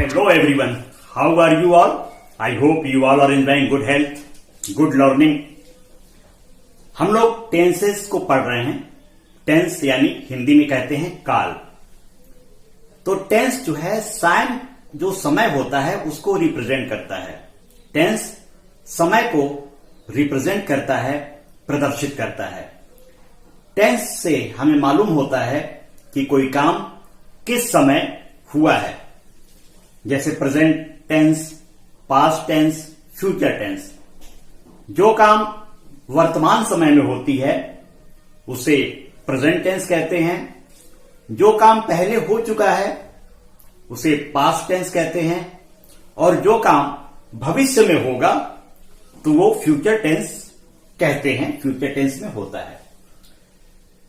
Hello everyone, how are you all? I hope you all are enjoying good health, good learning. हम लोग tenses को पढ़ रहे हैं. टेंस यानी हिंदी में कहते हैं काल. तो टेंस जो है टाइम जो समय होता है उसको रिप्रेजेंट करता है. टेंस समय को रिप्रेजेंट करता है, प्रदर्शित करता है. टेंस से हमें मालूम होता है कि कोई काम किस समय हुआ है. जैसे present tense, past tense, future tense. जो काम वर्तमान समय में होती है उसे प्रेजेंट टेंस कहते हैं. जो काम पहले हो चुका है उसे पास्ट टेंस कहते हैं. और जो काम भविष्य में होगा तो वो फ्यूचर टेंस कहते हैं, फ्यूचर टेंस में होता है.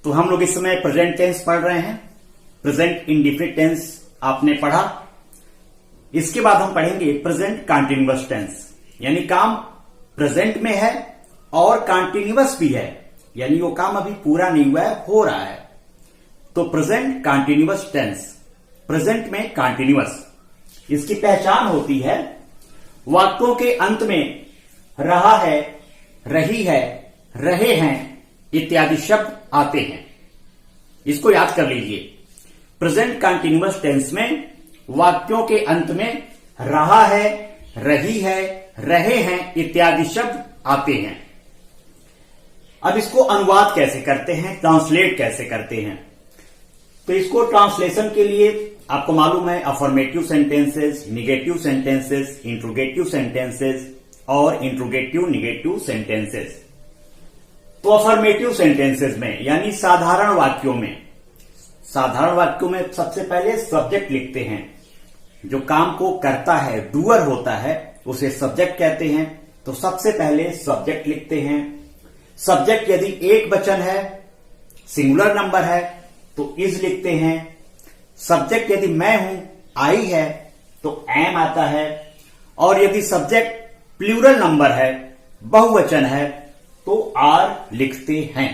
तो हम लोग इस समय प्रेजेंट टेंस पढ़ रहे हैं. प्रेजेंट इंडेफिनिट टेंस आपने पढ़ा. इसके बाद हम पढ़ेंगे प्रेजेंट कंटीन्यूअस टेंस, यानी काम प्रेजेंट में है और कंटीन्यूअस भी है, यानी वो काम अभी पूरा नहीं हुआ है, हो रहा है. तो प्रेजेंट कंटीन्यूअस टेंस, प्रेजेंट में कंटीन्यूअस. इसकी पहचान होती है वाक्यों के अंत में रहा है, रही है, रहे हैं इत्यादि शब्द आते हैं. इसको याद कर लीजिए. प्रेजेंट कंटीन्यूअस टेंस में वाक्यों के अंत में रहा है, रही है, रहे हैं इत्यादि शब्द आते हैं. अब इसको अनुवाद कैसे करते हैं, ट्रांसलेट कैसे करते हैं. तो इसको ट्रांसलेशन के लिए आपको मालूम है affirmative sentences, negative sentences, interrogative sentences और इंट्रोगेटिव निगेटिव सेंटेंसेस. तो अफर्मेटिव सेंटेंसेस में यानी साधारण वाक्यों में, साधारण वाक्यों में सबसे पहले सब्जेक्ट लिखते हैं. जो काम को करता है, डूअर होता है, उसे सब्जेक्ट कहते हैं. तो सबसे पहले सब्जेक्ट लिखते हैं. सब्जेक्ट यदि एक वचन है, सिंगुलर नंबर है तो इज लिखते हैं. सब्जेक्ट यदि मैं हूं, आई है, तो एम आता है. और यदि सब्जेक्ट प्लूरल नंबर है, बहुवचन है, तो आर लिखते हैं.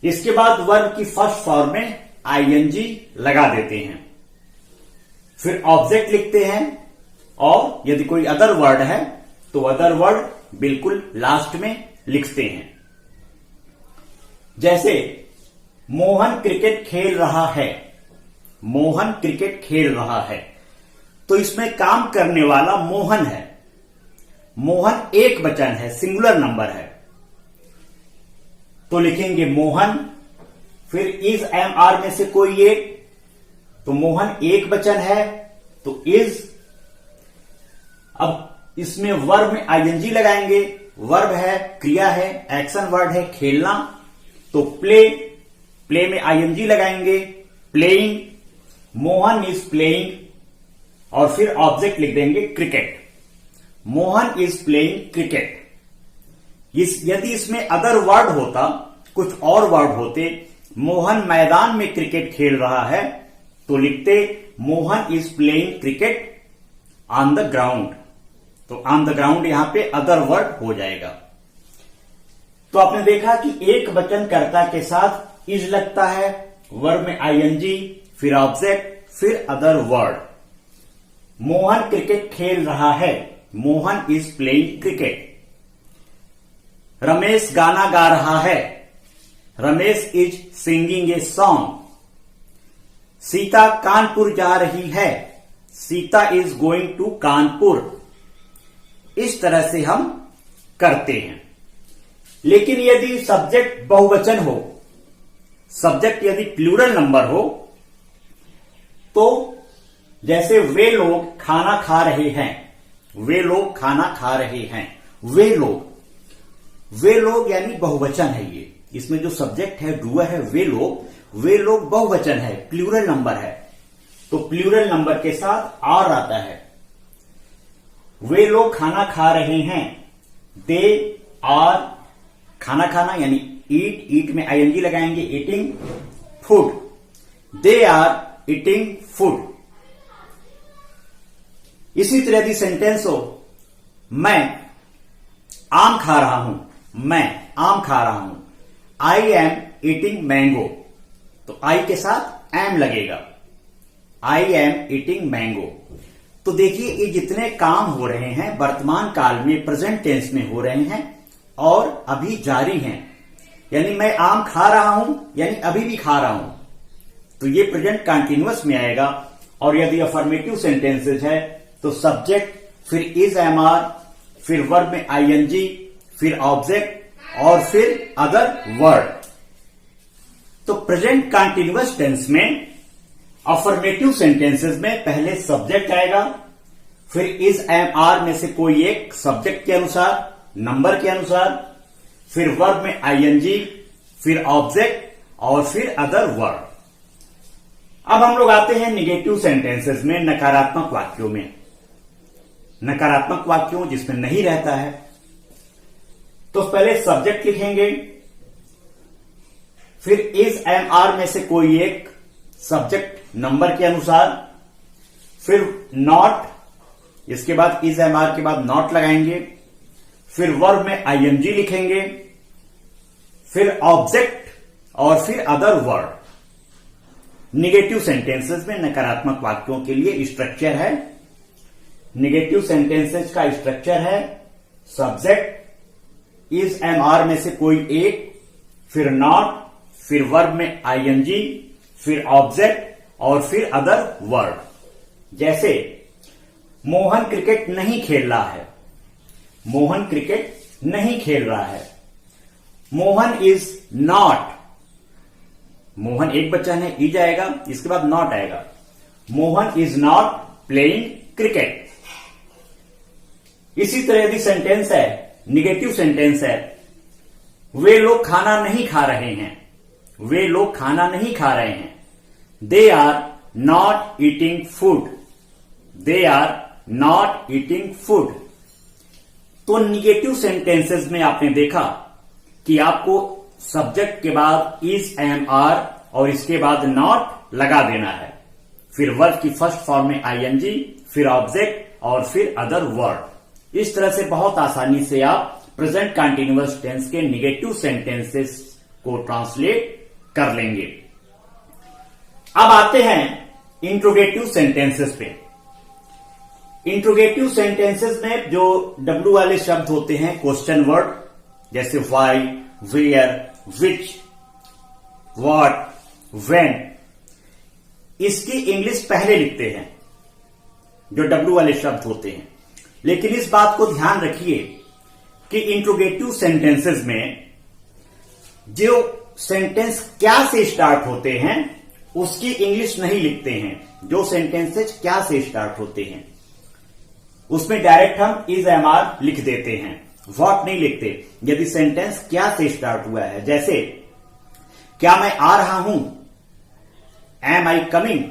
इसके बाद वर्ब की फर्स्ट फॉर्म में आईएनजी लगा देते हैं. फिर ऑब्जेक्ट लिखते हैं और यदि कोई अदर वर्ड है तो अदर वर्ड बिल्कुल लास्ट में लिखते हैं. जैसे मोहन क्रिकेट खेल रहा है. मोहन क्रिकेट खेल रहा है तो इसमें काम करने वाला मोहन है. मोहन एक वचन है, सिंगुलर नंबर है, तो लिखेंगे मोहन. फिर इज एम आर में से कोई एक, तो मोहन एक वचन है तो इज. अब इसमें वर्ब में आईएनजी लगाएंगे. वर्ब है, क्रिया है, एक्शन वर्ड है खेलना, तो प्ले. प्ले में आईएनजी लगाएंगे, प्लेइंग. Mohan is playing. और फिर ऑब्जेक्ट लिख देंगे cricket. Mohan is playing cricket. यदि इसमें अदर वर्ड होता, कुछ और वर्ड होते, मोहन मैदान में क्रिकेट खेल रहा है, तो लिखते Mohan is playing cricket on the ground. तो ऑन द ग्राउंड यहां पे अदर वर्ड हो जाएगा. तो आपने देखा कि एक वचन कर्ता के साथ इज लगता है, वर्ब में आईएनजी, फिर ऑब्जेक्ट, फिर अदर वर्ड. मोहन क्रिकेट खेल रहा है, Mohan is playing cricket. Ramesh गाना गा रहा है, Ramesh is singing a song. Sita Kanpur जा रही है, Sita is going to Kanpur. इस तरह से हम करते हैं. लेकिन यदि सब्जेक्ट बहुवचन हो, सब्जेक्ट यदि प्लूरल नंबर हो, तो जैसे वे लोग खाना खा रहे हैं, वे लोग खाना खा रहे हैं, वे लोग. वे लोग यानी बहुवचन है ये. इसमें जो सब्जेक्ट है, डूअर है, वे लोग. वे लोग बहुवचन है, प्लूरल नंबर है, तो प्लूरल नंबर के साथ आर आता है. वे लोग खाना खा रहे हैं, दे आर. खाना खाना यानी ईट, ईट में आईएनजी लगाएंगे, eating. Food, they are eating food. इसी तरह यदि सेंटेंस हो, मैं आम खा रहा हूं, मैं आम खा रहा हूं, आई एम ईटिंग मैंगो, तो आई के साथ एम लगेगा. I am eating mango. तो देखिए ये जितने काम हो रहे हैं वर्तमान काल में प्रेजेंट टेंस में हो रहे हैं और अभी जारी हैं। यानी मैं आम खा रहा हूं यानी अभी भी खा रहा हूं, तो ये प्रेजेंट कंटिन्यूअस में आएगा। और यदि अफर्मेटिव सेंटेंसेज है तो सब्जेक्ट, फिर इज एम आर, फिर वर्ब में आईएनजी, फिर ऑब्जेक्ट और फिर अदर वर्ड। तो प्रेजेंट कंटिन्यूअस टेंस में अफर्मेटिव सेंटेंसेस में पहले सब्जेक्ट आएगा, फिर इज एम आर में से कोई एक सब्जेक्ट के अनुसार, नंबर के अनुसार, फिर वर्ब में आईएनजी, फिर ऑब्जेक्ट और फिर अदर वर्ड। अब हम लोग आते हैं निगेटिव सेंटेंसेस में, नकारात्मक वाक्यों में। नकारात्मक वाक्यों जिसमें नहीं रहता है, तो पहले सब्जेक्ट लिखेंगे, फिर इज एम आर में से कोई एक सब्जेक्ट नंबर के अनुसार, फिर नॉट, इसके बाद इज एम आर के बाद नॉट लगाएंगे, फिर वर्ब में आईएनजी लिखेंगे, फिर ऑब्जेक्ट और फिर अदर वर्ड। निगेटिव सेंटेंसेस में नकारात्मक वाक्यों के लिए स्ट्रक्चर है। निगेटिव सेंटेंसेस का स्ट्रक्चर है सब्जेक्ट, इज एम आर में से कोई एक, फिर नॉट, फिर वर्ब में आईएनजी, फिर ऑब्जेक्ट और फिर अदर वर्ड। जैसे मोहन क्रिकेट नहीं खेल रहा है, मोहन क्रिकेट नहीं खेल रहा है। मोहन इज नॉट, मोहन एक वचन है, इज आएगा, इसके बाद नॉट आएगा। Mohan is not playing cricket. इसी तरह यदि सेंटेंस है, निगेटिव सेंटेंस है, वे लोग खाना नहीं खा रहे हैं, वे लोग खाना नहीं खा रहे हैं। They are not eating food, they are not eating food. तो निगेटिव सेंटेंसेस में आपने देखा कि आपको सब्जेक्ट के बाद इज एम आर और इसके बाद नॉट लगा देना है, फिर वर्ब की फर्स्ट फॉर्म में आईएनजी, फिर ऑब्जेक्ट और फिर अदर वर्ड। इस तरह से बहुत आसानी से आप प्रेजेंट कंटिन्यूअस टेंस के निगेटिव सेंटेंसेस को ट्रांसलेट कर लेंगे। अब आते हैं इंट्रोगेटिव सेंटेंसेस पे। इंट्रोगेटिव सेंटेंसेस में जो डब्ल्यू वाले शब्द होते हैं, क्वेश्चन वर्ड, जैसे why, where, which, what, when, इसकी इंग्लिश पहले लिखते हैं जो डब्ल्यू वाले शब्द होते हैं। लेकिन इस बात को ध्यान रखिए कि इंट्रोगेटिव सेंटेंसेस में जो सेंटेंस क्या से स्टार्ट होते हैं उसकी इंग्लिश नहीं लिखते हैं। जो सेंटेंसेस क्या से स्टार्ट होते हैं उसमें डायरेक्ट हम इज एम आर लिख देते हैं, व्हाट नहीं लिखते। यदि सेंटेंस क्या से स्टार्ट हुआ है, जैसे क्या मैं आ रहा हूं, एम आई कमिंग,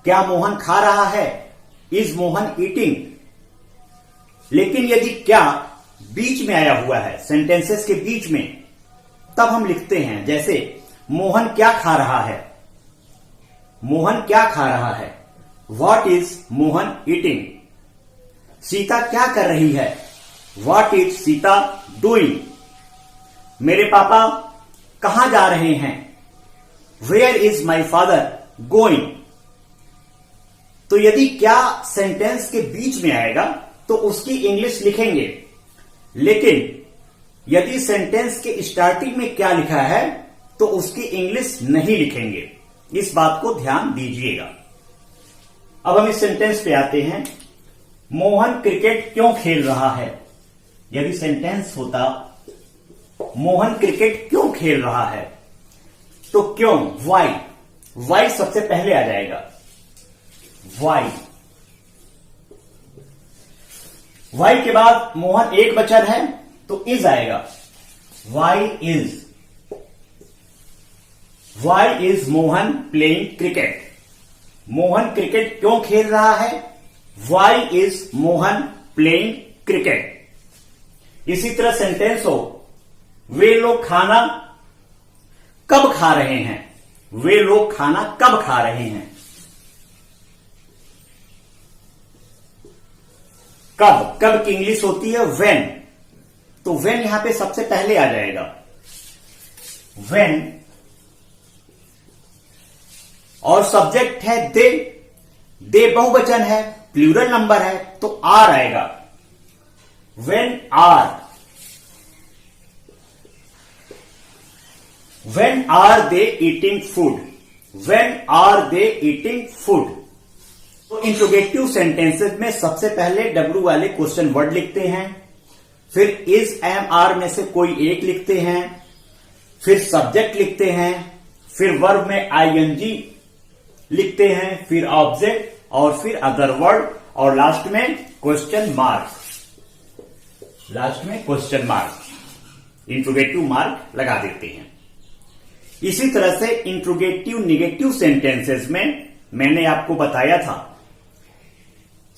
क्या मोहन खा रहा है, इज मोहन ईटिंग। लेकिन यदि क्या बीच में आया हुआ है, सेंटेंसेस के बीच में, तब हम लिखते हैं, जैसे मोहन क्या खा रहा है, मोहन क्या खा रहा है, what is Mohan eating. Sita क्या कर रही है, व्हाट इज सीता डूइंग। मेरे पापा कहां जा रहे हैं, where is my father going. तो यदि क्या सेंटेंस के बीच में आएगा तो उसकी इंग्लिश लिखेंगे, लेकिन यदि सेंटेंस के स्टार्टिंग में क्या लिखा है तो उसकी इंग्लिश नहीं लिखेंगे। इस बात को ध्यान दीजिएगा। अब हम इस सेंटेंस पे आते हैं, मोहन क्रिकेट क्यों खेल रहा है। यदि सेंटेंस होता मोहन क्रिकेट क्यों खेल रहा है, तो क्यों, वाई, वाई सबसे पहले आ जाएगा, वाई। वाई के बाद मोहन एक वचन है तो इज आएगा, why is Mohan playing cricket. Mohan cricket क्यों खेल रहा है, why is Mohan playing cricket. इसी तरह सेंटेंस हो, वे लोग खाना कब खा रहे हैं, वे लोग खाना कब खा रहे हैं। कब, कब की इंग्लिश होती है व्हेन, तो व्हेन यहां पे सबसे पहले आ जाएगा, व्हेन और सब्जेक्ट है दे, दे बहुवचन है, प्लूरल नंबर है, तो आर आएगा। When are they eating food, when are they eating food. तो इंट्रोगेटिव सेंटेंसेस में सबसे पहले डब्ल्यू वाले क्वेश्चन वर्ड लिखते हैं, फिर इज एम आर में से कोई एक लिखते हैं, फिर सब्जेक्ट लिखते हैं, फिर वर्ब में आईएनजी लिखते हैं, फिर ऑब्जेक्ट और फिर अदर वर्ड और लास्ट में क्वेश्चन मार्क, इंट्रोगेटिव मार्क लगा देते हैं। इसी तरह से इंट्रोगेटिव निगेटिव सेंटेंसेस में मैंने आपको बताया था,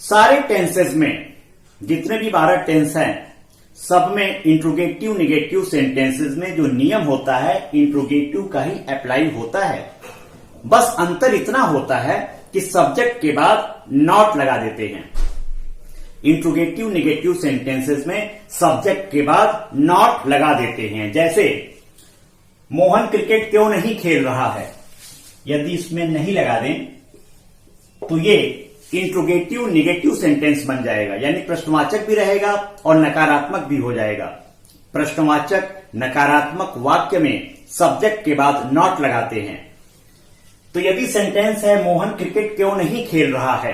सारे टेंसेस में जितने भी 12 टेंस हैं सब में इंट्रोगेटिव निगेटिव सेंटेंसेस में जो नियम होता है इंट्रोगेटिव का ही अप्लाई होता है। बस अंतर इतना होता है कि सब्जेक्ट के बाद नॉट लगा देते हैं। इंट्रोगेटिव निगेटिव सेंटेंसेस में सब्जेक्ट के बाद नॉट लगा देते हैं। जैसे मोहन क्रिकेट क्यों नहीं खेल रहा है, यदि इसमें नहीं लगा दें तो ये इंट्रोगेटिव निगेटिव सेंटेंस बन जाएगा, यानी प्रश्नवाचक भी रहेगा और नकारात्मक भी हो जाएगा। प्रश्नवाचक नकारात्मक वाक्य में सब्जेक्ट के बाद नॉट लगाते हैं। तो यदि सेंटेंस है मोहन क्रिकेट क्यों नहीं खेल रहा है,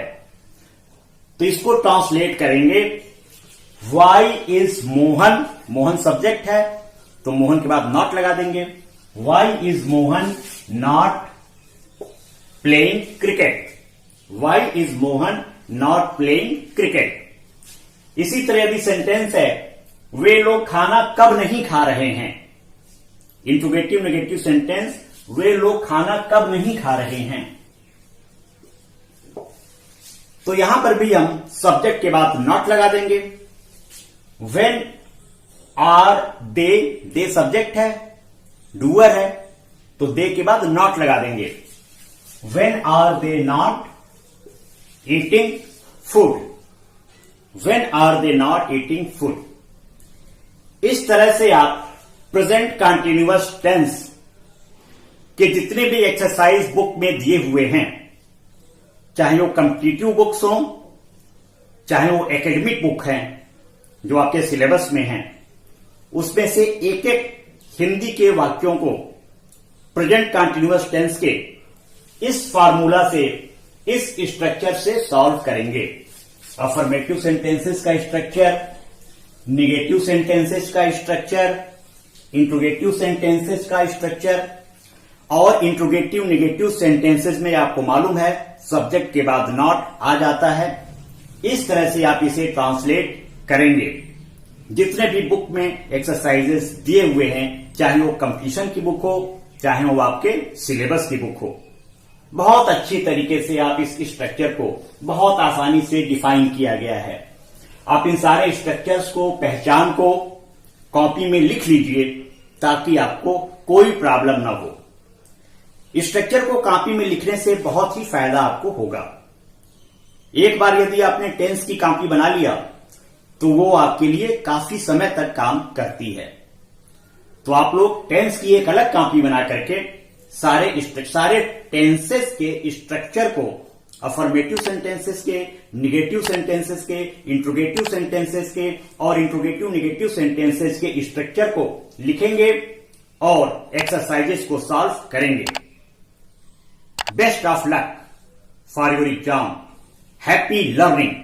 तो इसको ट्रांसलेट करेंगे why is Mohan, Mohan subject है तो मोहन के बाद नॉट लगा देंगे। Why is Mohan not playing cricket, why is Mohan not playing cricket. इसी तरह यदि सेंटेंस है वे लोग खाना कब नहीं खा रहे हैं, इंट्रोगेटिव नेगेटिव सेंटेंस वे लोग खाना कब नहीं खा रहे हैं, तो यहां पर भी हम सब्जेक्ट के बाद नॉट लगा देंगे। वेन आर दे सब्जेक्ट है, डूअर है, तो दे के बाद नॉट लगा देंगे। When are they not eating food, when are they not eating food. इस तरह से आप प्रेजेंट कंटीन्यूअस टेंस के जितने भी एक्सरसाइज बुक में दिए हुए हैं, चाहे वो कॉम्पिटिटिव बुक्स हो, चाहे वो एकेडमिक बुक हैं जो आपके सिलेबस में हैं, उसमें से एक एक हिंदी के वाक्यों को प्रेजेंट कंटीन्यूअस टेंस के इस फार्मूला से, इस स्ट्रक्चर से सॉल्व करेंगे। अफर्मेटिव सेंटेंसेस का स्ट्रक्चर, निगेटिव सेंटेंसेस का स्ट्रक्चर, इंट्रोगेटिव सेंटेंसेस का स्ट्रक्चर, और इंट्रोगेटिव निगेटिव सेंटेंसेस में आपको मालूम है सब्जेक्ट के बाद नॉट आ जाता है। इस तरह से आप इसे ट्रांसलेट करेंगे। जितने भी बुक में एक्सरसाइजेस दिए हुए हैं, चाहे वो कंप्लीशन की बुक हो, चाहे वो आपके सिलेबस की बुक हो, बहुत अच्छी तरीके से आप इस स्ट्रक्चर को बहुत आसानी से डिफाइन किया गया है। आप इन सारे स्ट्रक्चर्स को, पहचान को कॉपी में लिख लीजिए ताकि आपको कोई प्रॉब्लम ना हो। स्ट्रक्चर को कॉपी में लिखने से बहुत ही फायदा आपको होगा। एक बार यदि आपने टेंस की कॉपी बना लिया तो वो आपके लिए काफी समय तक काम करती है। तो आप लोग टेंस की एक अलग कॉपी बना करके सारे टेंसेस के स्ट्रक्चर को, अफर्मेटिव सेंटेंसेस के, निगेटिव सेंटेंसेस के, इंट्रोगेटिव सेंटेंसेस के और इंट्रोगेटिव निगेटिव सेंटेंसेस के स्ट्रक्चर को लिखेंगे और एक्सरसाइजेस को सॉल्व करेंगे। Best of luck for your exam. Happy learning.